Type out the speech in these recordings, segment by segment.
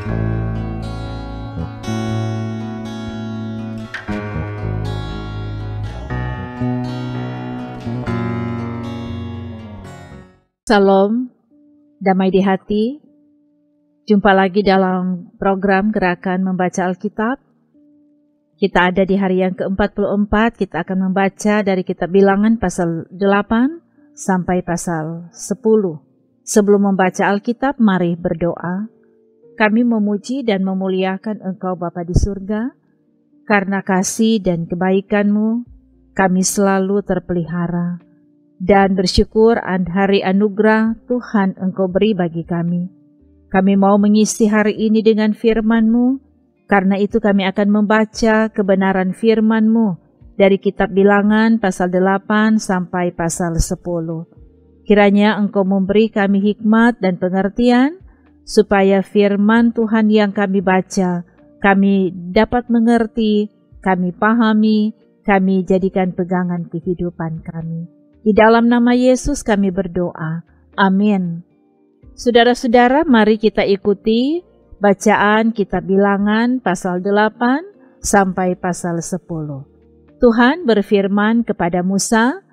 Salam, damai di hati. Jumpa lagi dalam program Gerakan Membaca Alkitab. Kita ada di hari yang ke-44, kita akan membaca dari kitab Bilangan pasal 8 sampai pasal 10. Sebelum membaca Alkitab, mari berdoa. Kami memuji dan memuliakan Engkau Bapa di surga, karena kasih dan kebaikan-Mu, kami selalu terpelihara. Dan bersyukur hari anugerah Tuhan Engkau beri bagi kami. Kami mau mengisi hari ini dengan firman-Mu, karena itu kami akan membaca kebenaran firman-Mu dari kitab Bilangan pasal 8 sampai pasal 10. Kiranya Engkau memberi kami hikmat dan pengertian, supaya firman Tuhan yang kami baca, kami dapat mengerti, kami pahami, kami jadikan pegangan kehidupan kami. Di dalam nama Yesus kami berdoa. Amin. Saudara-saudara, mari kita ikuti bacaan kitab Bilangan pasal 8 sampai pasal 10. Tuhan berfirman kepada Musa,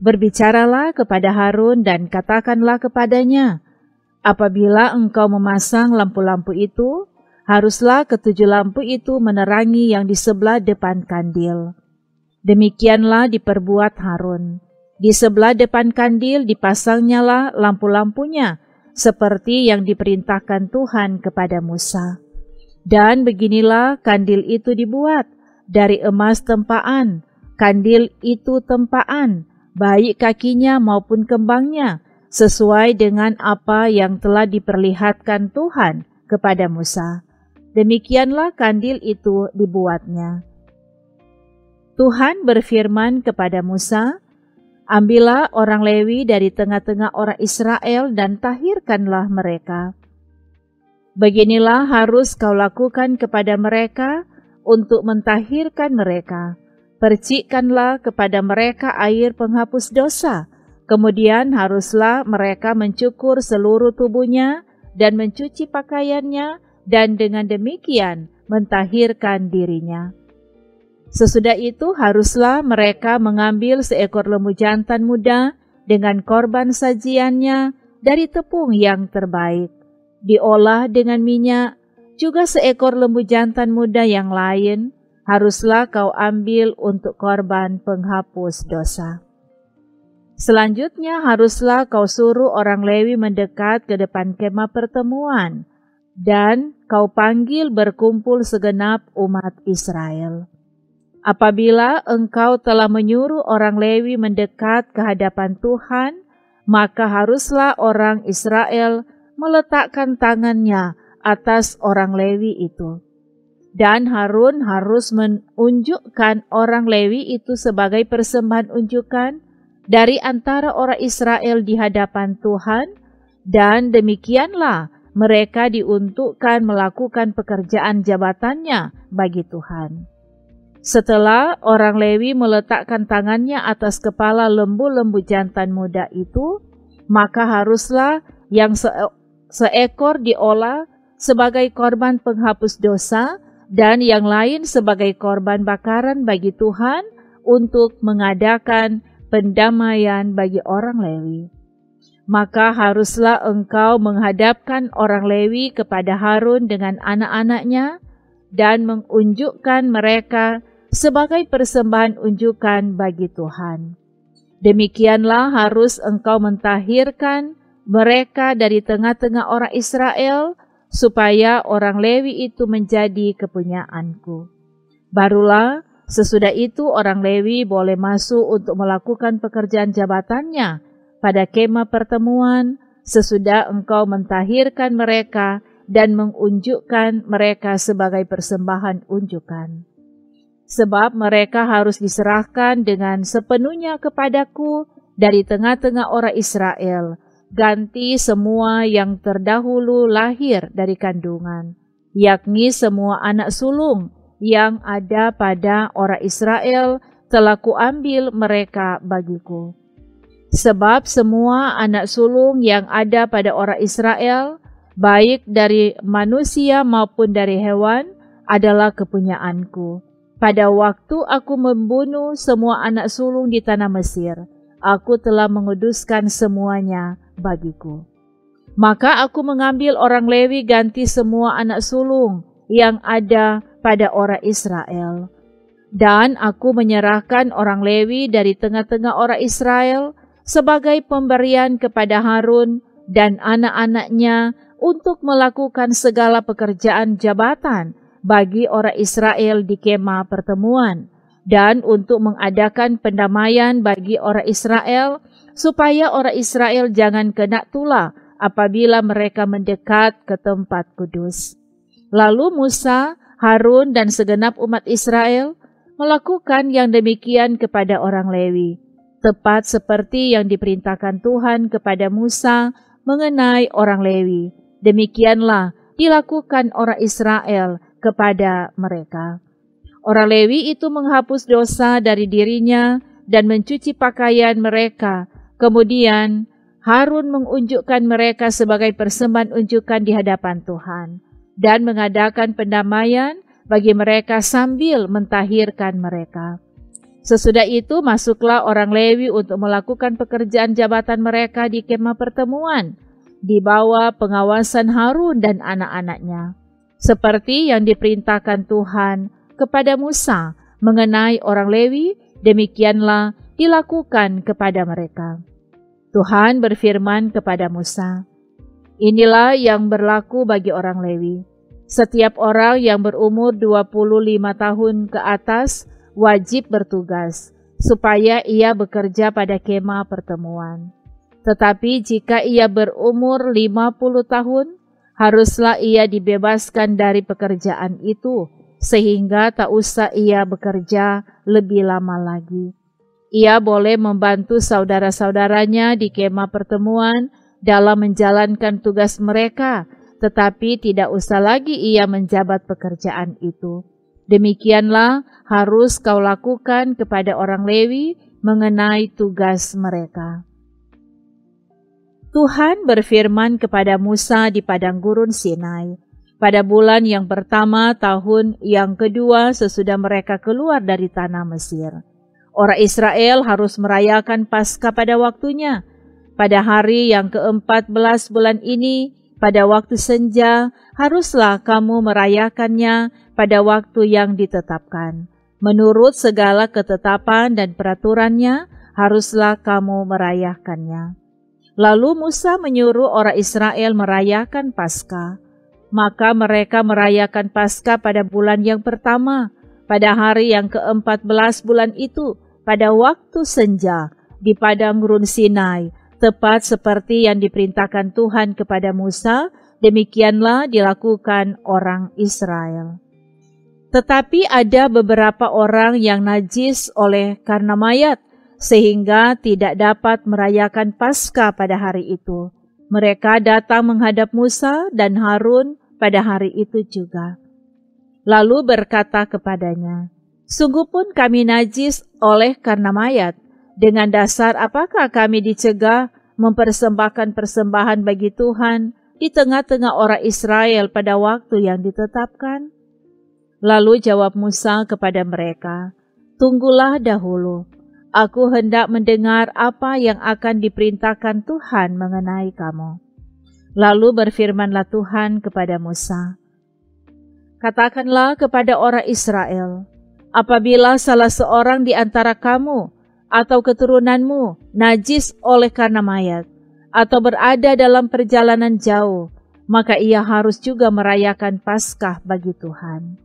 "Berbicaralah kepada Harun dan katakanlah kepadanya, apabila engkau memasang lampu-lampu itu, haruslah ketujuh lampu itu menerangi yang di sebelah depan kandil. Demikianlah diperbuat Harun. Di sebelah depan kandil dipasangnyalah lampu-lampunya, seperti yang diperintahkan Tuhan kepada Musa. Dan beginilah kandil itu dibuat, dari emas tempaan. Kandil itu tempaan, baik kakinya maupun kembangnya, sesuai dengan apa yang telah diperlihatkan Tuhan kepada Musa. Demikianlah kandil itu dibuatnya." Tuhan berfirman kepada Musa, "Ambillah orang Lewi dari tengah-tengah orang Israel dan tahirkanlah mereka. Beginilah harus kau lakukan kepada mereka untuk mentahirkan mereka. Percikkanlah kepada mereka air penghapus dosa. Kemudian haruslah mereka mencukur seluruh tubuhnya dan mencuci pakaiannya, dan dengan demikian mentahirkan dirinya. Sesudah itu haruslah mereka mengambil seekor lembu jantan muda dengan korban sajiannya dari tepung yang terbaik, diolah dengan minyak. Juga seekor lembu jantan muda yang lain haruslah kau ambil untuk korban penghapus dosa. Selanjutnya haruslah kau suruh orang Lewi mendekat ke depan kemah pertemuan, dan kau panggil berkumpul segenap umat Israel. Apabila engkau telah menyuruh orang Lewi mendekat ke hadapan Tuhan, maka haruslah orang Israel meletakkan tangannya atas orang Lewi itu. Dan Harun harus menunjukkan orang Lewi itu sebagai persembahan unjukan dari antara orang Israel di hadapan Tuhan, dan demikianlah mereka diuntukkan melakukan pekerjaan jabatannya bagi Tuhan. Setelah orang Lewi meletakkan tangannya atas kepala lembu-lembu jantan muda itu, maka haruslah yang seekor diolah sebagai korban penghapus dosa, dan yang lain sebagai korban bakaran bagi Tuhan untuk mengadakan pendamaian bagi orang Lewi. Maka haruslah engkau menghadapkan orang Lewi kepada Harun dengan anak-anaknya, dan mengunjukkan mereka sebagai persembahan unjukan bagi Tuhan. Demikianlah harus engkau mentahirkan mereka dari tengah-tengah orang Israel, supaya orang Lewi itu menjadi kepunyaanku. Barulah sesudah itu orang Lewi boleh masuk untuk melakukan pekerjaan jabatannya pada kemah pertemuan, sesudah engkau mentahirkan mereka dan mengunjukkan mereka sebagai persembahan unjukan. Sebab mereka harus diserahkan dengan sepenuhnya kepadaku dari tengah-tengah orang Israel, ganti semua yang terdahulu lahir dari kandungan, yakni semua anak sulung yang ada pada orang Israel telah kuambil mereka bagiku. Sebab semua anak sulung yang ada pada orang Israel baik dari manusia maupun dari hewan, adalah kepunyaanku. Pada waktu aku membunuh semua anak sulung di tanah Mesir, aku telah menguduskan semuanya bagiku. Maka aku mengambil orang Lewi ganti semua anak sulung yang ada pada orang Israel. Dan aku menyerahkan orang Lewi dari tengah-tengah orang Israel sebagai pemberian kepada Harun dan anak-anaknya untuk melakukan segala pekerjaan jabatan bagi orang Israel di kemah pertemuan, dan untuk mengadakan pendamaian bagi orang Israel, supaya orang Israel jangan kena tulah apabila mereka mendekat ke tempat kudus. Lalu Musa, Harun, dan segenap umat Israel melakukan yang demikian kepada orang Lewi, tepat seperti yang diperintahkan Tuhan kepada Musa mengenai orang Lewi. Demikianlah dilakukan orang Israel kepada mereka. Orang Lewi itu menghapus dosa dari dirinya dan mencuci pakaian mereka. Kemudian Harun mengunjukkan mereka sebagai persembahan unjukan di hadapan Tuhan dan mengadakan pendamaian bagi mereka sambil mentahirkan mereka. Sesudah itu masuklah orang Lewi untuk melakukan pekerjaan jabatan mereka di kemah pertemuan di bawah pengawasan Harun dan anak-anaknya, seperti yang diperintahkan Tuhan kepada Musa mengenai orang Lewi, demikianlah dilakukan kepada mereka. Tuhan berfirman kepada Musa, "Inilah yang berlaku bagi orang Lewi. Setiap orang yang berumur 25 tahun ke atas wajib bertugas, supaya ia bekerja pada kemah pertemuan. Tetapi jika ia berumur 50 tahun, haruslah ia dibebaskan dari pekerjaan itu, sehingga tak usah ia bekerja lebih lama lagi. Ia boleh membantu saudara-saudaranya di kemah pertemuan dalam menjalankan tugas mereka, tetapi tidak usah lagi ia menjabat pekerjaan itu. Demikianlah harus kau lakukan kepada orang Lewi mengenai tugas mereka." Tuhan berfirman kepada Musa di padang gurun Sinai, pada bulan yang pertama tahun yang kedua sesudah mereka keluar dari tanah Mesir. Orang Israel harus merayakan Paskah pada waktunya. Pada hari yang ke-14 bulan ini, pada waktu senja, haruslah kamu merayakannya pada waktu yang ditetapkan. Menurut segala ketetapan dan peraturannya, haruslah kamu merayakannya. Lalu Musa menyuruh orang Israel merayakan Paskah. Maka mereka merayakan Paskah pada bulan yang pertama, pada hari yang ke-14 bulan itu, pada waktu senja, di padang gurun Sinai, tepat seperti yang diperintahkan Tuhan kepada Musa, demikianlah dilakukan orang Israel. Tetapi ada beberapa orang yang najis oleh karena mayat, sehingga tidak dapat merayakan Paskah pada hari itu. Mereka datang menghadap Musa dan Harun pada hari itu juga. Lalu berkata kepadanya, "Sungguh pun kami najis oleh karena mayat. Dengan dasar apakah kami dicegah mempersembahkan persembahan bagi Tuhan di tengah-tengah orang Israel pada waktu yang ditetapkan?" Lalu jawab Musa kepada mereka, "Tunggulah dahulu. Aku hendak mendengar apa yang akan diperintahkan Tuhan mengenai kamu." Lalu berfirmanlah Tuhan kepada Musa, "Katakanlah kepada orang Israel, apabila salah seorang di antara kamu atau keturunanmu najis oleh karena mayat, atau berada dalam perjalanan jauh, maka ia harus juga merayakan Paskah bagi Tuhan.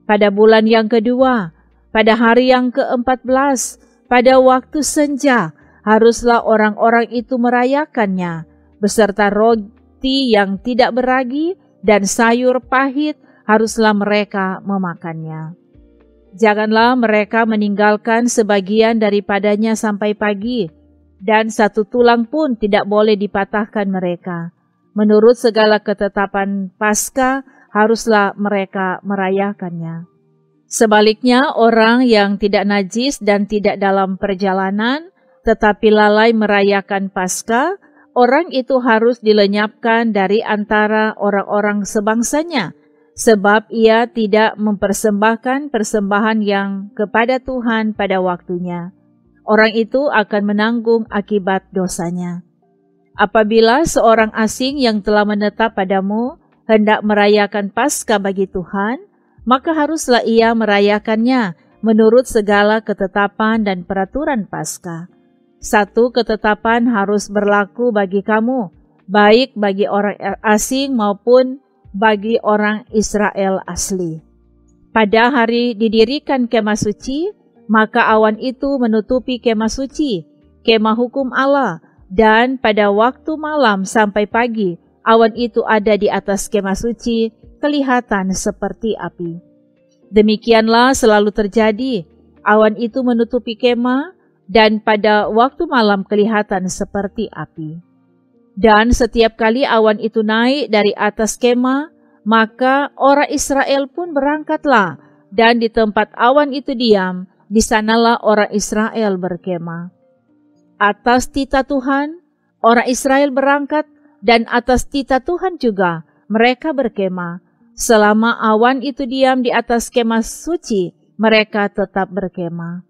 Pada bulan yang kedua, pada hari yang ke-14, pada waktu senja, haruslah orang-orang itu merayakannya, beserta roti yang tidak beragi dan sayur pahit haruslah mereka memakannya. Janganlah mereka meninggalkan sebagian daripadanya sampai pagi, dan satu tulang pun tidak boleh dipatahkan mereka. Menurut segala ketetapan Paskah, haruslah mereka merayakannya. Sebaliknya, orang yang tidak najis dan tidak dalam perjalanan, tetapi lalai merayakan Paskah, orang itu harus dilenyapkan dari antara orang-orang sebangsanya, sebab ia tidak mempersembahkan persembahan yang kepada Tuhan pada waktunya. Orang itu akan menanggung akibat dosanya. Apabila seorang asing yang telah menetap padamu hendak merayakan Paskah bagi Tuhan, maka haruslah ia merayakannya menurut segala ketetapan dan peraturan Paskah. Satu ketetapan harus berlaku bagi kamu, baik bagi orang asing maupun bagi orang Israel asli. Pada hari didirikan kemah suci, maka awan itu menutupi kemah suci, kemah hukum Allah, dan pada waktu malam sampai pagi, awan itu ada di atas kemah suci, kelihatan seperti api. Demikianlah selalu terjadi, awan itu menutupi kemah, dan pada waktu malam kelihatan seperti api. Dan setiap kali awan itu naik dari atas kemah, maka orang Israel pun berangkatlah, dan di tempat awan itu diam, di sanalah orang Israel berkemah. Atas titah Tuhan, orang Israel berangkat, dan atas titah Tuhan juga mereka berkemah. Selama awan itu diam di atas kemah suci, mereka tetap berkemah.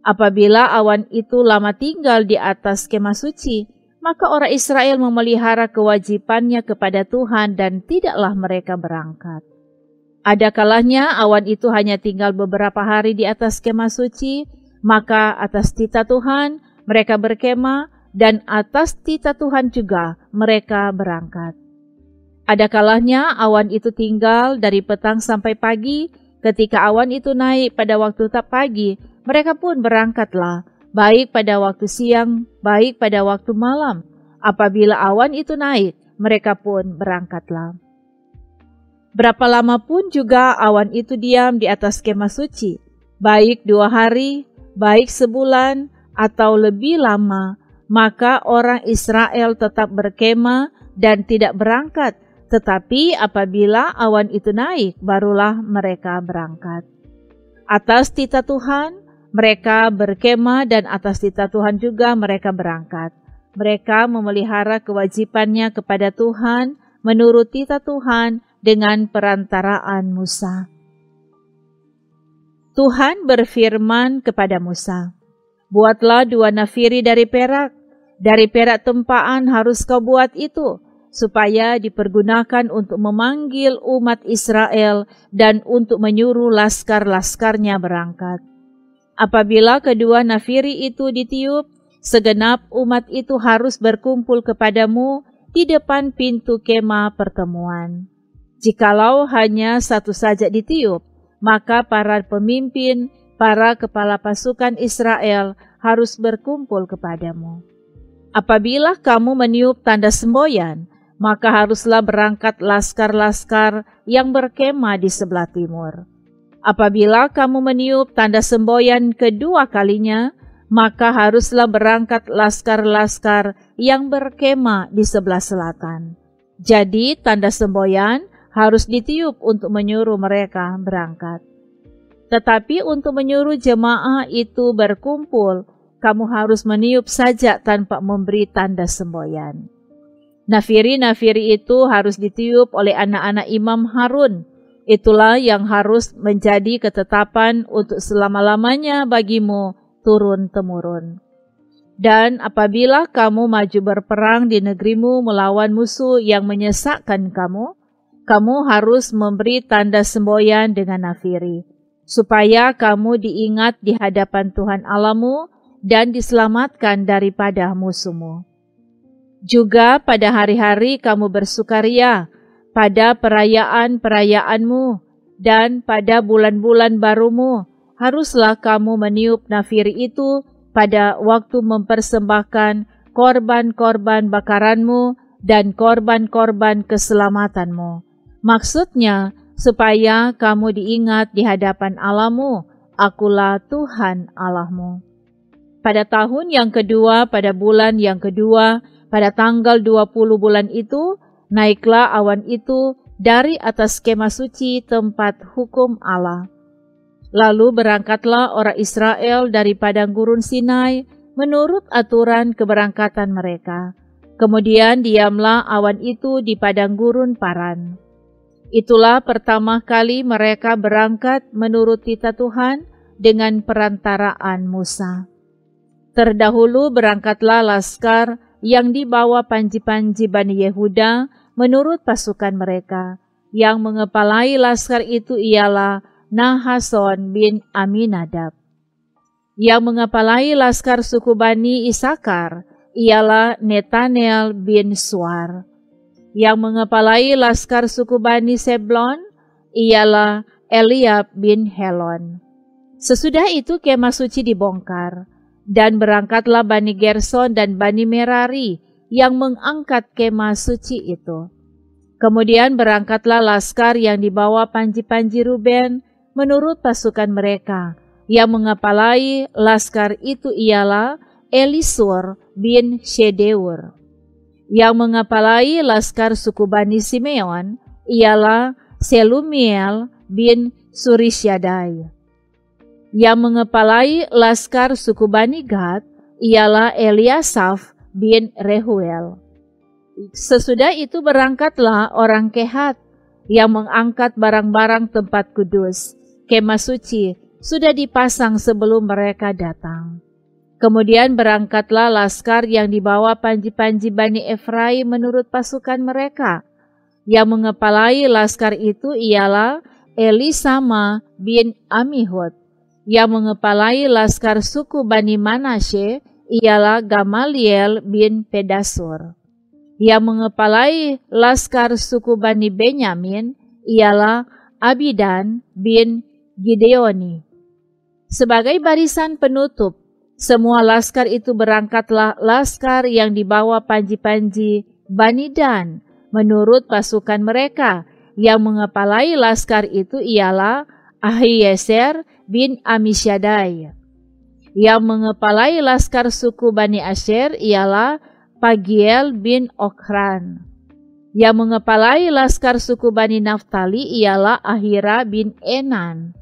Apabila awan itu lama tinggal di atas kemah suci, maka orang Israel memelihara kewajibannya kepada Tuhan dan tidaklah mereka berangkat. Ada kalanya awan itu hanya tinggal beberapa hari di atas kemah suci, maka atas titah Tuhan mereka berkemah dan atas titah Tuhan juga mereka berangkat. Ada kalanya awan itu tinggal dari petang sampai pagi. Ketika awan itu naik pada waktu pagi, mereka pun berangkatlah, baik pada waktu siang, baik pada waktu malam. Apabila awan itu naik, mereka pun berangkatlah. Berapa lama pun juga awan itu diam di atas kemah suci, baik 2 hari, baik sebulan, atau lebih lama, maka orang Israel tetap berkemah dan tidak berangkat. Tetapi apabila awan itu naik, barulah mereka berangkat. Atas titah Tuhan, mereka berkemah dan atas titah Tuhan juga mereka berangkat. Mereka memelihara kewajibannya kepada Tuhan menurut titah Tuhan dengan perantaraan Musa. Tuhan berfirman kepada Musa, "Buatlah 2 nafiri dari perak tempaan harus kau buat itu, supaya dipergunakan untuk memanggil umat Israel dan untuk menyuruh laskar-laskarnya berangkat. Apabila kedua nafiri itu ditiup, segenap umat itu harus berkumpul kepadamu di depan pintu kemah pertemuan. Jikalau hanya satu saja ditiup, maka para pemimpin, para kepala pasukan Israel harus berkumpul kepadamu. Apabila kamu meniup tanda semboyan, maka haruslah berangkat laskar-laskar yang berkemah di sebelah timur. Apabila kamu meniup tanda semboyan kedua kalinya, maka haruslah berangkat laskar-laskar yang berkemah di sebelah selatan. Jadi tanda semboyan harus ditiup untuk menyuruh mereka berangkat. Tetapi untuk menyuruh jemaah itu berkumpul, kamu harus meniup saja tanpa memberi tanda semboyan. Nafiri-nafiri itu harus ditiup oleh anak-anak Imam Harun. Itulah yang harus menjadi ketetapan untuk selama-lamanya bagimu turun-temurun. Dan apabila kamu maju berperang di negerimu melawan musuh yang menyesakkan kamu, kamu harus memberi tanda semboyan dengan nafiri, supaya kamu diingat di hadapan Tuhan Allahmu dan diselamatkan daripada musuhmu. Juga pada hari-hari kamu bersukaria, pada perayaan-perayaanmu, dan pada bulan-bulan barumu, haruslah kamu meniup nafiri itu pada waktu mempersembahkan korban-korban bakaranmu dan korban-korban keselamatanmu. Maksudnya, supaya kamu diingat di hadapan Allahmu, akulah Tuhan Allahmu. Pada tahun yang kedua, pada bulan yang kedua, pada tanggal 20 bulan itu, naiklah awan itu dari atas kemah suci tempat hukum Allah. Lalu berangkatlah orang Israel dari padang gurun Sinai menurut aturan keberangkatan mereka. Kemudian diamlah awan itu di padang gurun Paran. Itulah pertama kali mereka berangkat menurut titah Tuhan dengan perantaraan Musa. Terdahulu berangkatlah laskar yang dibawa panji-panji Bani Yehuda menurut pasukan mereka. Yang mengepalai laskar itu ialah Nahason bin Aminadab. Yang mengepalai laskar suku Bani Isakar ialah Netanel bin Suar. Yang mengepalai laskar suku Bani Seblon ialah Eliab bin Helon. Sesudah itu kemah suci dibongkar, dan berangkatlah Bani Gerson dan Bani Merari yang mengangkat kemah suci itu. Kemudian berangkatlah laskar yang dibawa panji-panji Ruben menurut pasukan mereka. Yang mengepalai laskar itu ialah Elisur bin Shedeur. Yang mengepalai laskar suku Bani Simeon ialah Selumiel bin Surisyaddai. Yang mengepalai laskar suku Bani Gad ialah Eliasaf bin Rehuel. Sesudah itu berangkatlah orang Kehat yang mengangkat barang-barang tempat kudus. Kemah suci sudah dipasang sebelum mereka datang. Kemudian berangkatlah laskar yang dibawa panji-panji Bani Efraim menurut pasukan mereka. Yang mengepalai laskar itu ialah Elisama bin Amihud. Yang mengepalai laskar suku Bani Manasye ialah Gamaliel bin Pedasur. Yang mengepalai laskar suku Bani Benyamin ialah Abidan bin Gideoni. Sebagai barisan penutup, semua laskar itu berangkatlah laskar yang dibawa panji-panji Bani Dan menurut pasukan mereka. Yang mengepalai laskar itu ialah Ahieser bin Amisyaddai. Yang mengepalai laskar suku Bani Asher ialah Pagiel bin Okran. Yang mengepalai laskar suku Bani Naftali ialah Ahira bin Enan.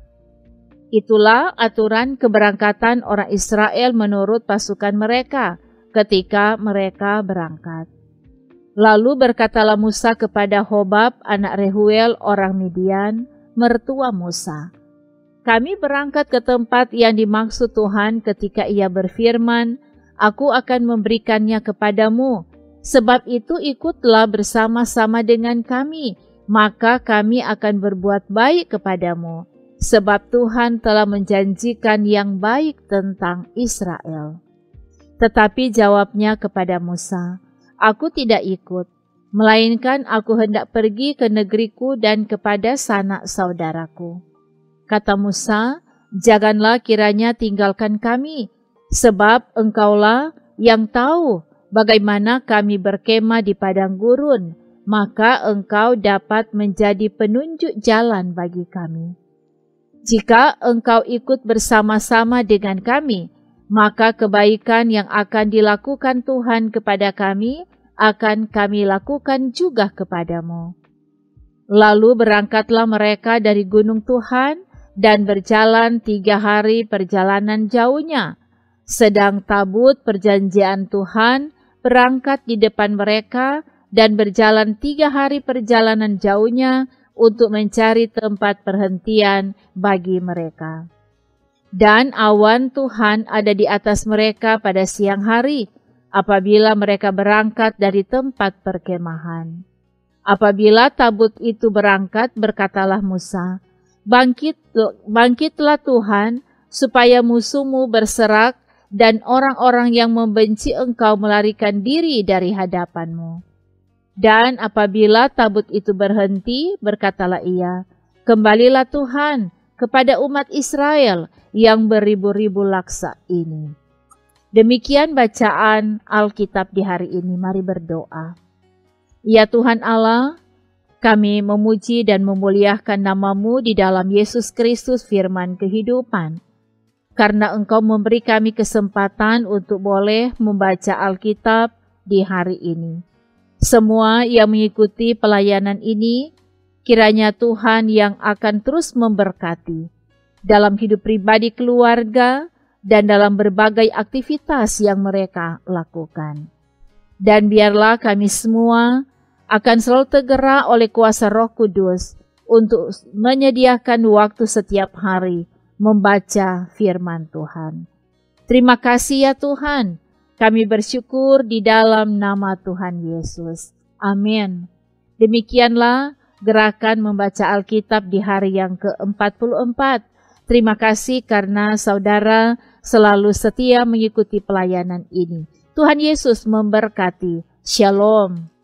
Itulah aturan keberangkatan orang Israel menurut pasukan mereka ketika mereka berangkat. Lalu berkatalah Musa kepada Hobab anak Rehuel orang Midian, mertua Musa, "Kami berangkat ke tempat yang dimaksud Tuhan ketika Ia berfirman, 'Aku akan memberikannya kepadamu.' Sebab itu ikutlah bersama-sama dengan kami, maka kami akan berbuat baik kepadamu. Sebab Tuhan telah menjanjikan yang baik tentang Israel." Tetapi jawabnya kepada Musa, "Aku tidak ikut, melainkan aku hendak pergi ke negeriku dan kepada sanak saudaraku." Kata Musa, "Janganlah kiranya tinggalkan kami, sebab engkaulah yang tahu bagaimana kami berkemah di padang gurun, maka engkau dapat menjadi penunjuk jalan bagi kami. Jika engkau ikut bersama-sama dengan kami, maka kebaikan yang akan dilakukan Tuhan kepada kami akan kami lakukan juga kepadamu." Lalu berangkatlah mereka dari gunung Tuhan dan berjalan 3 hari perjalanan jauhnya, sedang tabut perjanjian Tuhan berangkat di depan mereka dan berjalan 3 hari perjalanan jauhnya untuk mencari tempat perhentian bagi mereka. Dan awan Tuhan ada di atas mereka pada siang hari, apabila mereka berangkat dari tempat perkemahan. Apabila tabut itu berangkat, berkatalah Musa, Bangkitlah Tuhan, supaya musuhmu berserak dan orang-orang yang membenci engkau melarikan diri dari hadapanmu. Dan apabila tabut itu berhenti, berkatalah ia, Kembalilah Tuhan kepada umat Israel yang beribu-ribu laksa ini. Demikian bacaan Alkitab di hari ini. Mari berdoa. Ya Tuhan Allah, kami memuji dan memuliakan nama-Mu di dalam Yesus Kristus firman kehidupan. Karena Engkau memberi kami kesempatan untuk boleh membaca Alkitab di hari ini. Semua yang mengikuti pelayanan ini, kiranya Tuhan yang akan terus memberkati dalam hidup pribadi keluarga dan dalam berbagai aktivitas yang mereka lakukan. Dan biarlah kami semua akan selalu tergerak oleh kuasa Roh Kudus untuk menyediakan waktu setiap hari membaca firman Tuhan. Terima kasih ya Tuhan, kami bersyukur di dalam nama Tuhan Yesus. Amin. Demikianlah gerakan membaca Alkitab di hari yang ke-44. Terima kasih karena saudara selalu setia mengikuti pelayanan ini. Tuhan Yesus memberkati. Shalom.